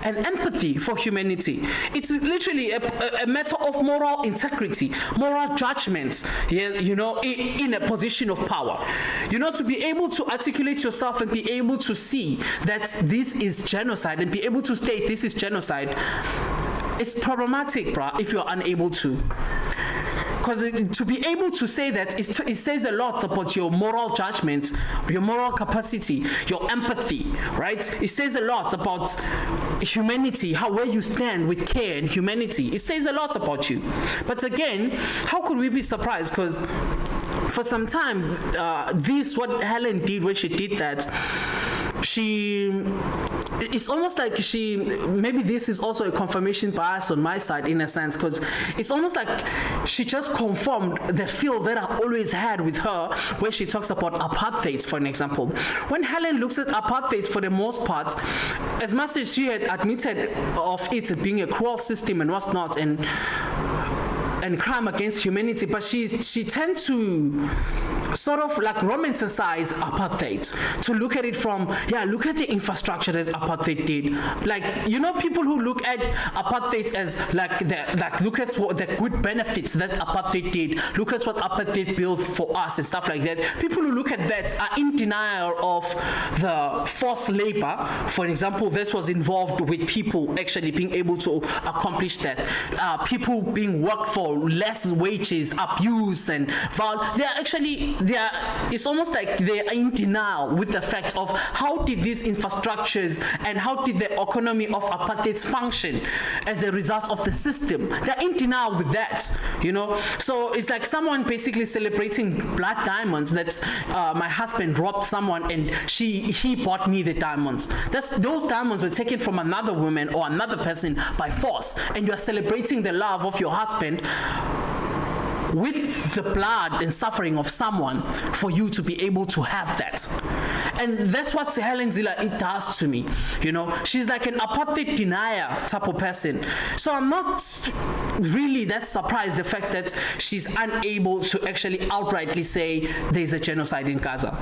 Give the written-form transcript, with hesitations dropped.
and empathy for humanity. It's literally a matter of moral integrity, moral judgment, in a position of power. To be able to articulate yourself and be able to see that this is genocide and be able to state this is genocide, it's problematic, bruh, if you're unable to. Because to be able to say that, it says a lot about your moral judgment, your moral capacity, your empathy, right? It says a lot about humanity, where you stand with care and humanity. It says a lot about you. But again, how could we be surprised? Because for some time, what Helen did when she did that, it's almost like maybe this is also a confirmation bias on my side in a sense, because it's almost like she just confirmed the feel that I always had with her where she talks about apartheid, for an example. When Helen looks at apartheid, for the most part, as much as she had admitted of it being a cruel system and what's not, and crime against humanity, but she tends to sort of like romanticize apartheid, to look at it from, look at the infrastructure that apartheid did. Like, people who look at apartheid as look at what the good benefits that apartheid did, look at what apartheid built for us and stuff like that. People who look at that are in denial of the forced labor, for example, that was involved with people actually being able to accomplish that. People being worked for less wages, abused and violence. It's almost like they're in denial with the fact of how did these infrastructures and how did the economy of apartheid function as a result of the system. They're in denial with that, So it's like someone basically celebrating blood diamonds, that my husband robbed someone and he bought me the diamonds. Those diamonds were taken from another woman or another person by force, and you're celebrating the love of your husband with the blood and suffering of someone for you to be able to have that. And that's what Helen Zilla does to me. She's like an apartheid denier type of person. So I'm not really that surprised the fact that she's unable to actually outrightly say there's a genocide in Gaza.